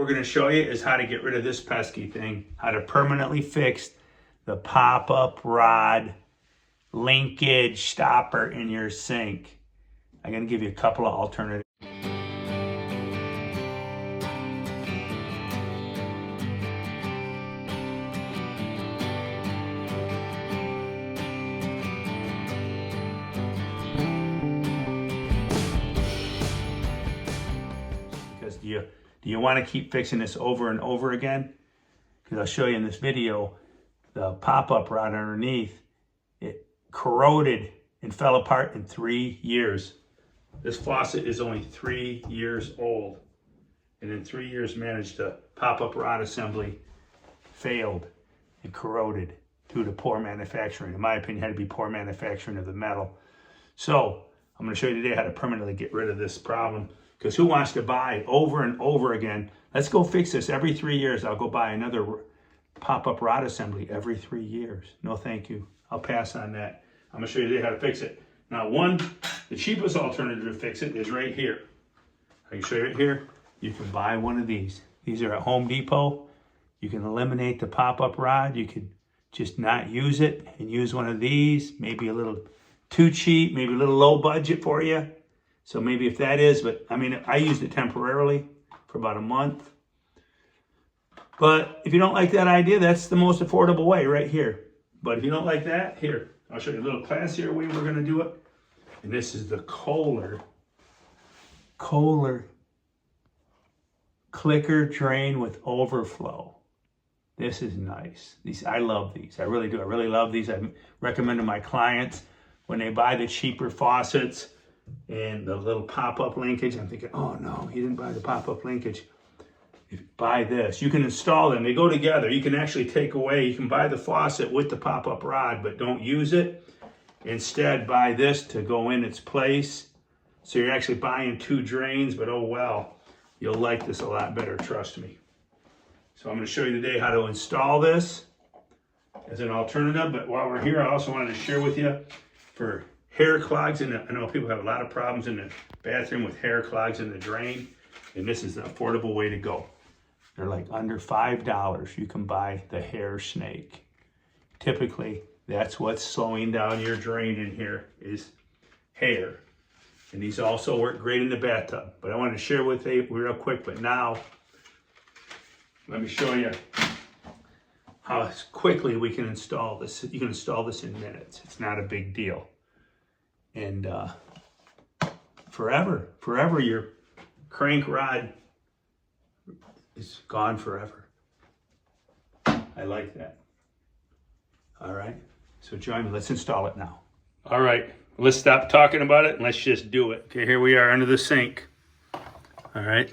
we're going to show you is how to get rid of this pesky thing, how to permanently fix the pop-up rod linkage stopper in your sink. I'm going to give you a couple of alternatives. Because do you want to keep fixing this over and over again? Because I'll show you in this video, the pop-up rod underneath, it corroded and fell apart in 3 years. This faucet is only 3 years old. And in 3 years managed the pop-up rod assembly failed and corroded due to poor manufacturing. In my opinion, it had to be poor manufacturing of the metal. So I'm going to show you today how to permanently get rid of this problem. Because who wants to buy over and over again? Let's go fix this every 3 years. I'll go buy another pop-up rod assembly every 3 years. No, thank you. I'll pass on that. I'm going to show you today how to fix it. Now, the cheapest alternative to fix it is right here. I can show you right here. You can buy one of these. These are at Home Depot. You can eliminate the pop-up rod. You can just not use it and use one of these. Maybe a little too cheap, maybe a little low budget for you. So maybe if that is, but I mean, I used it temporarily for about a month. But if you don't like that idea, that's the most affordable way right here. But if you don't like that, here, I'll show you a little classier way we're gonna do it. And this is the Kohler clicker drain with overflow. This is nice. I love these, I really do. I really love these. I recommend to my clients when they buy the cheaper faucets and the little pop-up linkage. I'm thinking, oh no, he didn't buy the pop-up linkage. If you buy this, you can install them. They go together. You can actually take away, you can buy the faucet with the pop-up rod, but don't use it. Instead, buy this to go in its place. So you're actually buying 2 drains, but oh well, you'll like this a lot better, trust me. So I'm going to show you today how to install this as an alternative. But while we're here, I also wanted to share with you for hair clogs I know people have a lot of problems in the bathroom with hair clogs in the drain, and this is the affordable way to go. They're like under $5. You can buy the hair snake. Typically, that's what's slowing down your drain in here is hair. And these also work great in the bathtub. But I wanted to share with you real quick, but now let me show you how quickly we can install this. You can install this in minutes. It's not a big deal. And forever your crank rod is gone forever. I like that. All right, so join me, let's install it now. All right, let's stop talking about it and let's just do it. Okay, here we are under the sink. All right,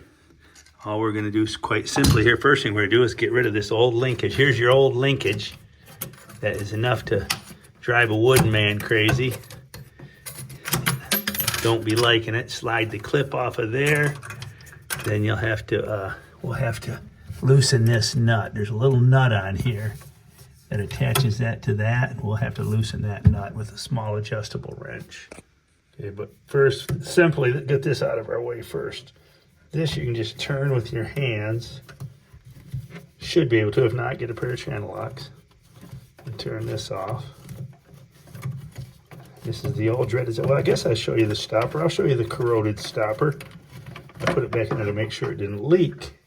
all we're gonna do is quite simply here, first thing we're gonna do is get rid of this old linkage. Here's your old linkage. That is enough to drive a wooden man crazy. Don't be liking it. Slide the clip off of there. Then you'll have to, we'll have to loosen this nut. There's a little nut on here that attaches that to that. And we'll have to loosen that nut with a small adjustable wrench. Okay, but first, simply get this out of our way first. This you can just turn with your hands. Should be able to, if not, get a pair of channel locks and turn this off. This is the old dreaded, well, I guess I'll show you the stopper. I'll show you the corroded stopper. I put it back in there to make sure it didn't leak.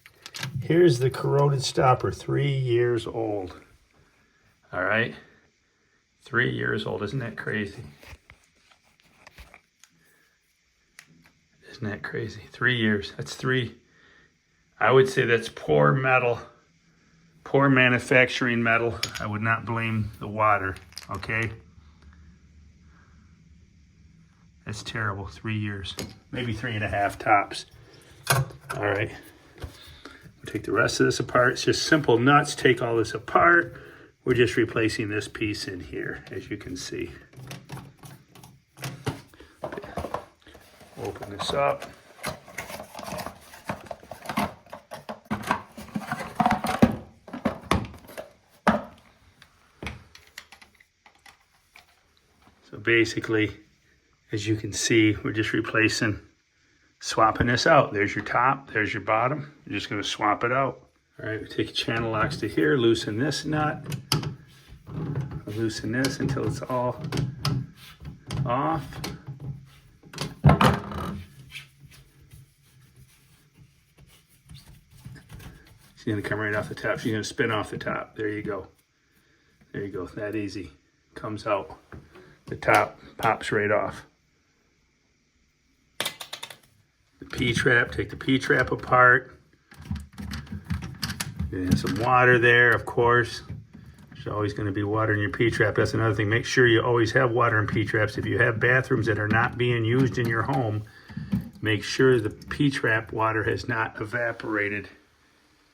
Here's the corroded stopper, 3 years old. All right, 3 years old, isn't that crazy? Isn't that crazy? 3 years, that's 3. I would say that's poor metal, poor manufacturing metal. I would not blame the water, okay? That's terrible, 3 years, maybe 3.5 tops. All right, we'll take the rest of this apart. It's just simple nuts, take all this apart. We're just replacing this piece in here, as you can see. Okay. Open this up. So basically, as you can see, we're just replacing swapping this out. There's your top, there's your bottom. You're just gonna swap it out. All right, we take your channel locks to here, loosen this nut, loosen this until it's all off. She's gonna come right off the top. She's gonna spin off the top. There you go. There you go, that easy. Comes out. The top pops right off. The P-trap, take the P-trap apart. And some water there, of course. There's always going to be water in your P-trap. That's another thing. Make sure you always have water in P-traps. If you have bathrooms that are not being used in your home, make sure the P-trap water has not evaporated.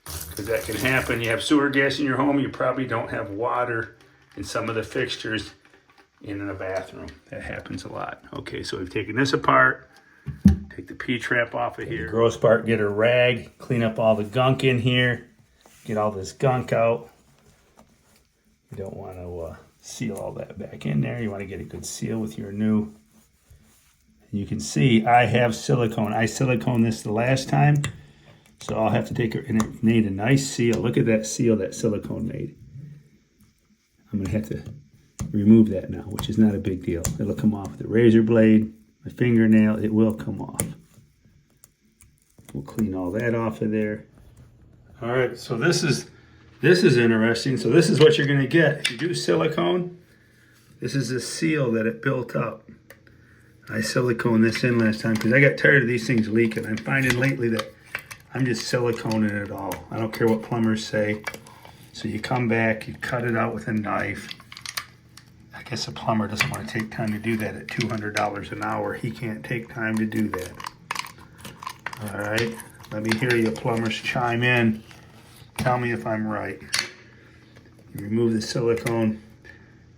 Because that can happen. You have sewer gas in your home, you probably don't have water in some of the fixtures in a bathroom. That happens a lot. Okay, so we've taken this apart. Take the P-trap off of here. The gross part, get a rag, clean up all the gunk in here. Get all this gunk out. You don't want to seal all that back in there. You want to get a good seal with your new. And you can see I have silicone. I siliconed this the last time. So I'll have to take it, and it made a nice seal. Look at that seal that silicone made. I'm going to have to remove that now, which is not a big deal. It'll come off with a razor blade, my fingernail, it will come off. We'll clean all that off of there. All right, so this is interesting. So this is what you're going to get. If you do silicone, this is the seal that it built up. I siliconed this in last time because I got tired of these things leaking. I'm finding lately that I'm just siliconing it all. I don't care what plumbers say. So you come back, you cut it out with a knife. I guess a plumber doesn't want to take time to do that at $200 an hour. He can't take time to do that. All right, let me hear you plumbers chime in. Tell me if I'm right. You remove the silicone,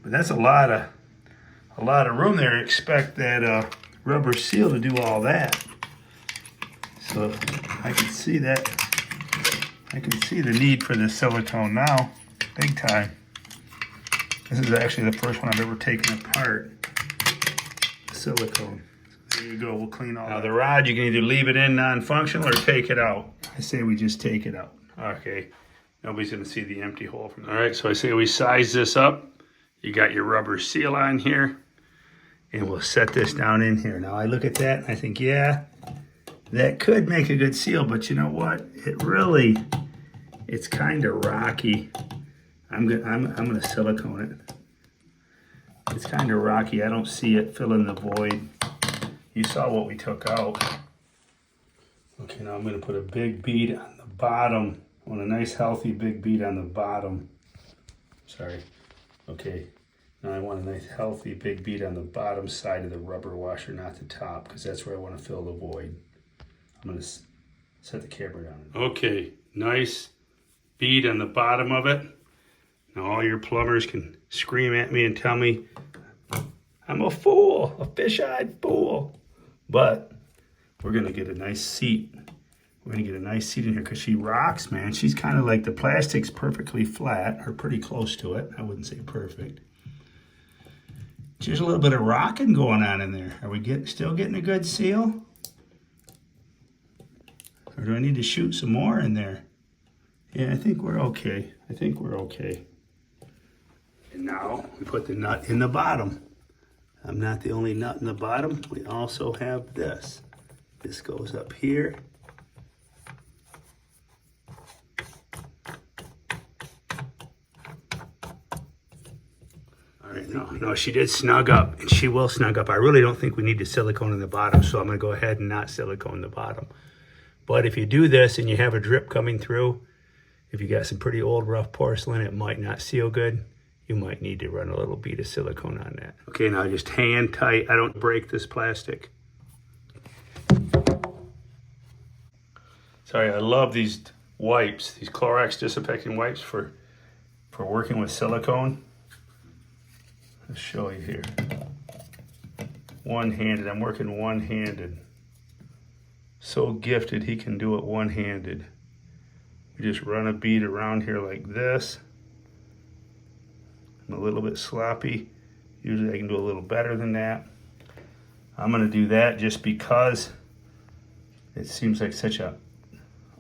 but that's a lot of room there. Expect that rubber seal to do all that. So I can see that. I can see the need for the silicone now, big time. This is actually the first one I've ever taken apart. Silicone. There you go, we'll clean all that. Now the rod, you can either leave it in non-functional or take it out. I say we just take it out. Okay, nobody's gonna see the empty hole from there. All right, so I say we size this up. You got your rubber seal on here, and we'll set this down in here. Now I look at that and I think, yeah, that could make a good seal, but you know what? It's kind of rocky. I'm gonna silicone it. It's kind of rocky. I don't see it filling the void. You saw what we took out. Okay, now I'm gonna put a big bead on the bottom. I want a nice healthy big bead on the bottom. Sorry. Okay, now I want a nice healthy big bead on the bottom side of the rubber washer, not the top, because that's where I want to fill the void. I'm gonna set the camera down. Okay, nice bead on the bottom of it. Now all your plumbers can scream at me and tell me I'm a fool, a fish-eyed fool. But we're gonna get a nice seat. We're gonna get a nice seat in here because she rocks, man. She's kind of like the plastic's perfectly flat, or pretty close to it. I wouldn't say perfect. There's a little bit of rocking going on in there. Are we still getting a good seal? Or do I need to shoot some more in there? Yeah, I think we're okay. I think we're okay. And now we put the nut in the bottom. I'm not the only nut in the bottom. We also have this. This goes up here. All right, no, she did snug up, and she will snug up. I really don't think we need to silicone in the bottom, so I'm gonna go ahead and not silicone the bottom. But if you do this and you have a drip coming through, if you got some pretty old rough porcelain, it might not seal good. You might need to run a little bead of silicone on that. Okay, now just hand tight. I don't break this plastic. Sorry, I love these wipes, these Clorox disinfecting wipes for working with silicone. I'll show you here. One-handed, I'm working one-handed. So gifted, he can do it one-handed. We just run a bead around here like this. I'm a little bit sloppy. Usually I can do a little better than that. I'm gonna do that just because It seems like such a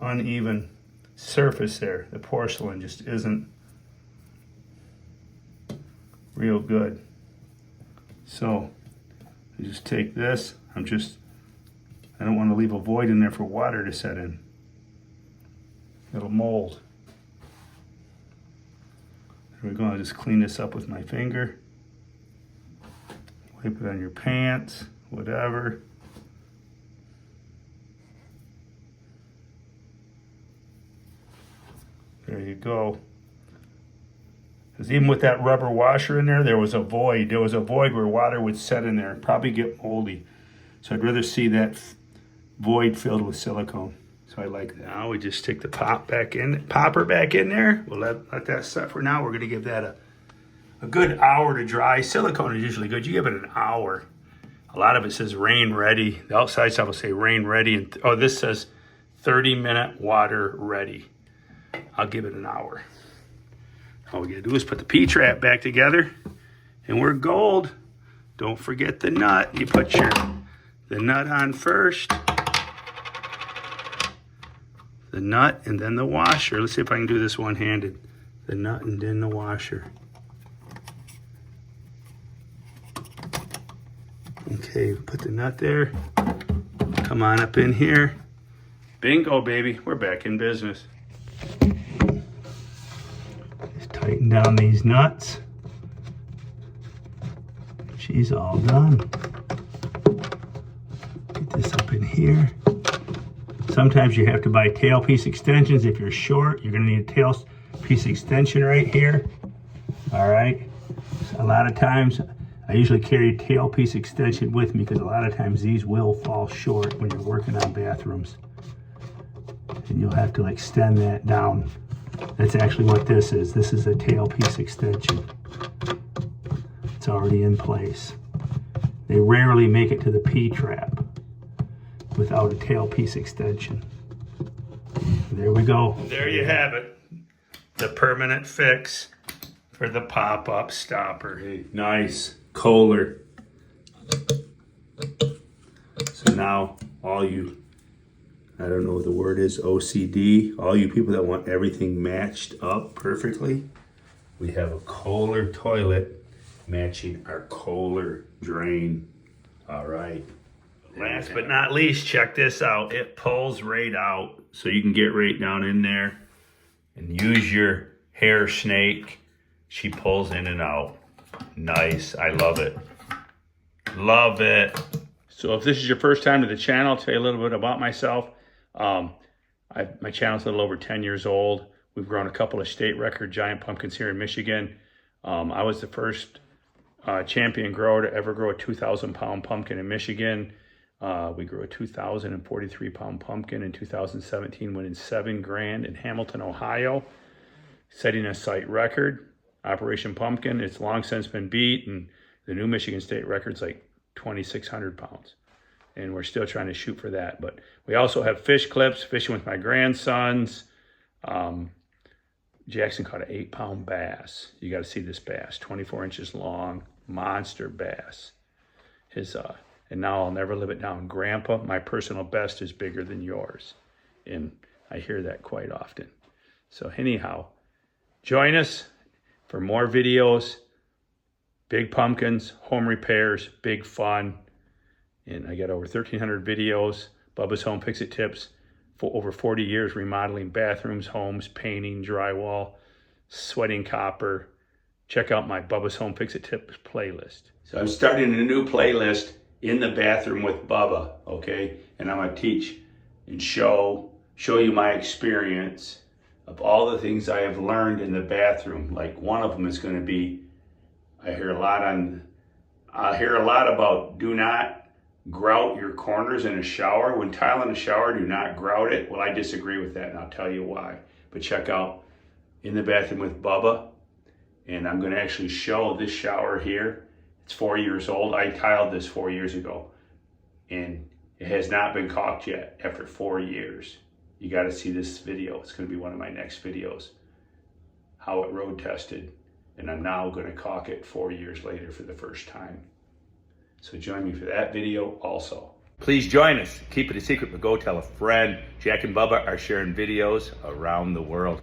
uneven surface there. The porcelain just isn't real good. So I just take this, I don't want to leave a void in there for water to set in. It'll mold. There we go, I'll just clean this up with my finger. Wipe it on your pants, whatever. There you go. Because even with that rubber washer in there, there was a void. There was a void where water would set in there and probably get moldy. So I'd rather see that void filled with silicone. So I like that. Now we just stick the popper back in there. We'll let that set for now. We're going to give that a good hour to dry. Silicone is usually good. You give it an hour. A lot of it says rain ready. The outside stuff will say rain ready. And oh, this says 30-minute water ready. I'll give it an hour. All we gotta do is put the P-trap back together and we're gold. Don't forget the nut. You put the nut on first. The nut and then the washer. Let's see if I can do this one-handed. The nut and then the washer. Okay, put the nut there. Come on up in here. Bingo, baby. We're back in business. Just tighten down these nuts. She's all done. Get this up in here. Sometimes you have to buy tailpiece extensions. If you're short, you're gonna need a tailpiece extension right here. All right. So a lot of times, I usually carry a tailpiece extension with me because a lot of times these will fall short when you're working on bathrooms. And you'll have to extend that down. That's actually what this is. This is a tailpiece extension. It's already in place. They rarely make it to the P-trap without a tailpiece extension. There we go. There you have it. The permanent fix for the pop-up stopper. Hey, nice. Kohler. So now all you, I don't know what the word is, OCD, all you people that want everything matched up perfectly, we have a Kohler toilet matching our Kohler drain. All right. Last but not least, check this out. It pulls right out, so you can get right down in there and use your hair snake. She pulls in and out. Nice. I love it. Love it. So if this is your first time to the channel, I'll tell you a little bit about myself. My channel's a little over 10 years old. We've grown a couple of state record giant pumpkins here in Michigan. I was the first champion grower to ever grow a 2,000-pound pumpkin in Michigan. We grew a 2,043-pound pumpkin in 2017, winning $7,000 in Hamilton, Ohio, setting a site record. Operation Pumpkin, it's long since been beat, and the new Michigan state record's like 2,600 pounds. And we're still trying to shoot for that. But we also have fish clips, fishing with my grandsons. Jackson caught an 8-pound bass. You got to see this bass, 24 inches long, monster bass. And now I'll never live it down. Grandpa, my personal best is bigger than yours. And I hear that quite often. So anyhow, join us for more videos, big pumpkins, home repairs, big fun. And I got over 1,300 videos, Bubba's Home Fix-It Tips, for over 40 years remodeling bathrooms, homes, painting, drywall, sweating copper. Check out my Bubba's Home Fix-It Tips playlist. So I'm starting a new playlist, In the Bathroom with Bubba, okay? And I'm gonna teach and show you my experience of all the things I have learned in the bathroom. Like one of them is gonna be, I hear a lot about do not grout your corners in a shower. When tiling a shower, do not grout it. Well, I disagree with that, and I'll tell you why. But check out In the Bathroom with Bubba, and I'm gonna actually show this shower here. It's 4 years old. I tiled this 4 years ago, and it has not been caulked yet after 4 years. You gotta see this video. It's gonna be one of my next videos, how it road tested, and I'm now gonna caulk it 4 years later for the first time. So join me for that video also. Please join us. Keep it a secret, but go tell a friend. Jack and Bubba are sharing videos around the world.